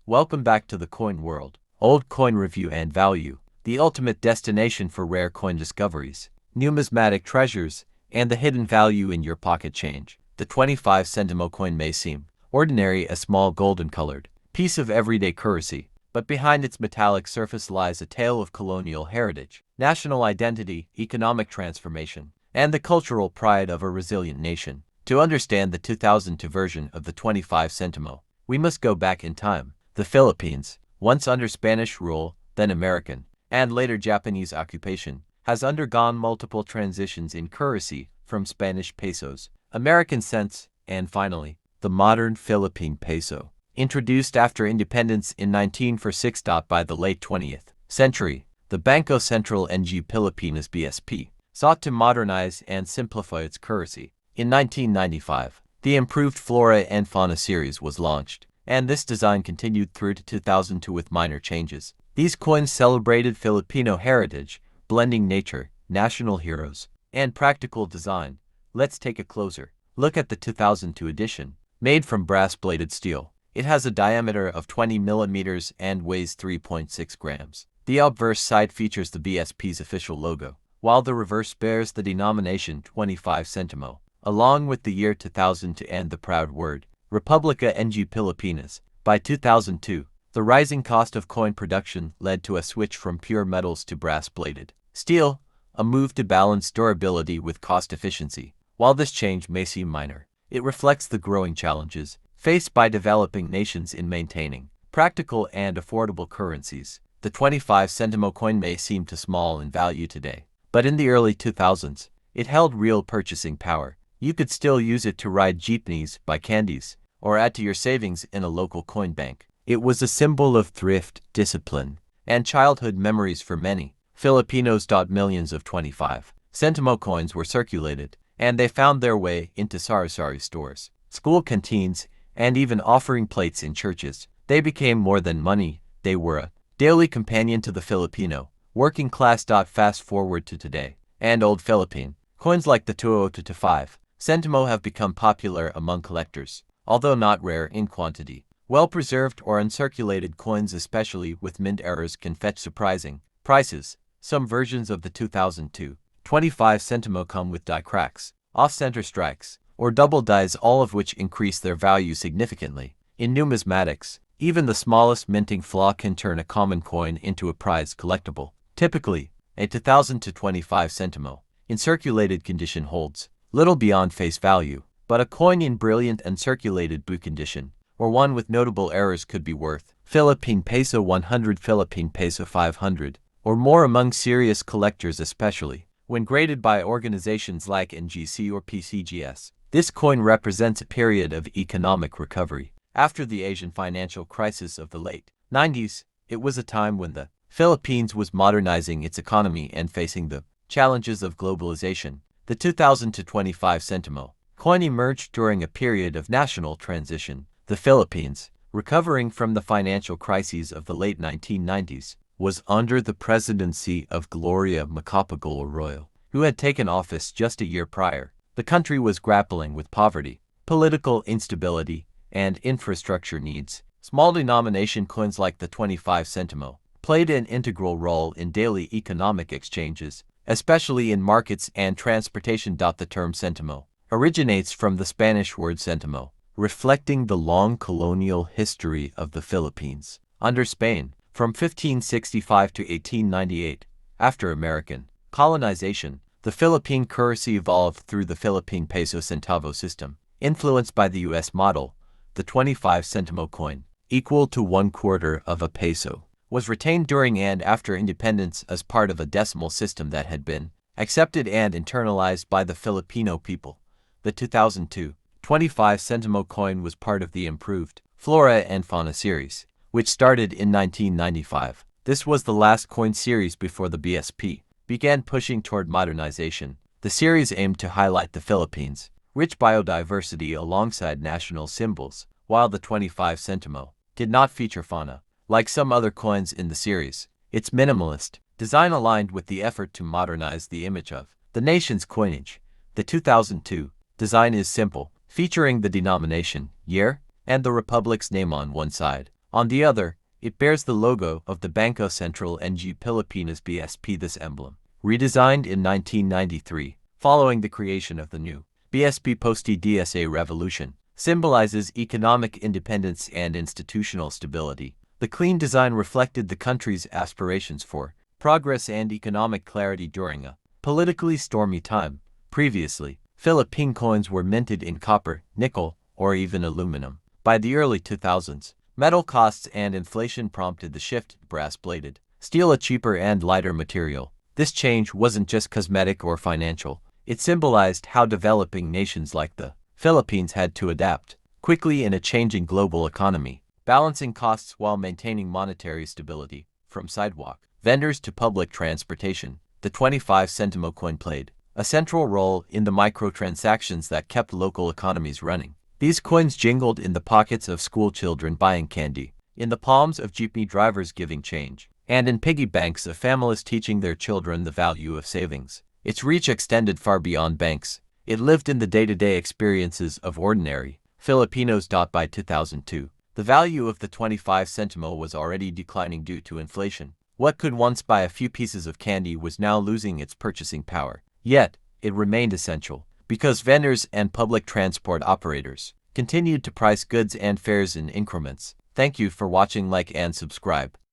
Welcome back to the coin world. Old coin review and value, the ultimate destination for rare coin discoveries, numismatic treasures, and the hidden value in your pocket change. The 25 Sentimo coin may seem ordinary, a small golden-colored piece of everyday currency, but behind its metallic surface lies a tale of colonial heritage, national identity, economic transformation, and the cultural pride of a resilient nation. To understand the 2002 version of the 25 Sentimo, we must go back in time. The Philippines, once under Spanish rule, then American, and later Japanese occupation, has undergone multiple transitions in currency from Spanish pesos, American cents, and finally, the modern Philippine peso. Introduced after independence in 1946. By the late 20th century, the Bangko Sentral ng Pilipinas (BSP) sought to modernize and simplify its currency. In 1995, the improved Flora and Fauna series was launched, and this design continued through to 2002 with minor changes. These coins celebrated Filipino heritage, blending nature, national heroes, and practical design. Let's take a closer look at the 2002 edition. Made from brass-bladed steel, it has a diameter of 20 millimeters and weighs 3.6 grams. The obverse side features the BSP's official logo, while the reverse bears the denomination 25 Sentimo, along with the year 2000 and the proud word, Republica ng Pilipinas. By 2002, the rising cost of coin production led to a switch from pure metals to brass-bladed steel, a move to balance durability with cost efficiency. While this change may seem minor, it reflects the growing challenges faced by developing nations in maintaining practical and affordable currencies. The 25 Sentimo coin may seem too small in value today, but in the early 2000s, it held real purchasing power. You could still use it to ride jeepneys, buy candies, or add to your savings in a local coin bank. It was a symbol of thrift, discipline, and childhood memories for many Filipinos. Millions of 25 Sentimo coins were circulated, and they found their way into sari-sari stores, school canteens, and even offering plates in churches. They became more than money, they were a daily companion to the Filipino working class. Fast forward to today, and old Philippine coins like the 2025 Sentimo have become popular among collectors, although not rare in quantity. Well-preserved or uncirculated coins, especially with mint errors, can fetch surprising prices. Some versions of the 2002 25 Sentimo come with die cracks, off-center strikes, or double dies, all of which increase their value significantly. In numismatics, even the smallest minting flaw can turn a common coin into a prized collectible. Typically, a 2025 Sentimo in circulated condition holds little beyond face value, but a coin in brilliant uncirculated boot condition, or one with notable errors, could be worth Philippine peso 100, Philippine peso 500, or more among serious collectors, especially when graded by organizations like NGC or PCGS. This coin represents a period of economic recovery. After the Asian financial crisis of the late 90s, it was a time when the Philippines was modernizing its economy and facing the challenges of globalization. The 2025 Sentimo coin emerged during a period of national transition. The Philippines, recovering from the financial crises of the late 1990s, was under the presidency of Gloria Macapagal Arroyo, who had taken office just a year prior. The country was grappling with poverty, political instability, and infrastructure needs. Small denomination coins like the 25 Sentimo played an integral role in daily economic exchanges, especially in markets and transportation. The term Sentimo originates from the Spanish word Sentimo, reflecting the long colonial history of the Philippines. Under Spain, from 1565 to 1898, after American colonization, the Philippine currency evolved through the Philippine peso centavo system. Influenced by the U.S. model, the 25 Sentimo coin, equal to 1/4 of a peso, was retained during and after independence as part of a decimal system that had been accepted and internalized by the Filipino people. The 2002 25 Sentimo coin was part of the improved Flora and Fauna series, which started in 1995. This was the last coin series before the BSP began pushing toward modernization. The series aimed to highlight the Philippines' rich biodiversity alongside national symbols, while the 25 Sentimo did not feature fauna. Like some other coins in the series, its minimalist design aligned with the effort to modernize the image of the nation's coinage. The 2002 design is simple, featuring the denomination, year, and the republic's name on one side, On the other, it bears the logo of the Bangko Sentral ng Pilipinas BSP. This emblem, redesigned in 1993, following the creation of the new BSP post-DSA revolution, symbolizes economic independence and institutional stability. The clean design reflected the country's aspirations for progress and economic clarity during a politically stormy time. Previously, Philippine coins were minted in copper, nickel, or even aluminum. By the early 2000s, metal costs and inflation prompted the shift to brass-bladed steel, a cheaper and lighter material. This change wasn't just cosmetic or financial. It symbolized how developing nations like the Philippines had to adapt quickly in a changing global economy, balancing costs while maintaining monetary stability. From sidewalk vendors to public transportation, the 25 Sentimo coin played a central role in the microtransactions that kept local economies running. These coins jingled in the pockets of school children buying candy, in the palms of jeepney drivers giving change, and in piggy banks of families teaching their children the value of savings. Its reach extended far beyond banks. It lived in the day-to-day experiences of ordinary Filipinos. By 2002, the value of the 25 Sentimo was already declining due to inflation. What could once buy a few pieces of candy was now losing its purchasing power. Yet, it remained essential, because vendors and public transport operators continued to price goods and fares in increments. Thank you for watching. Like and subscribe.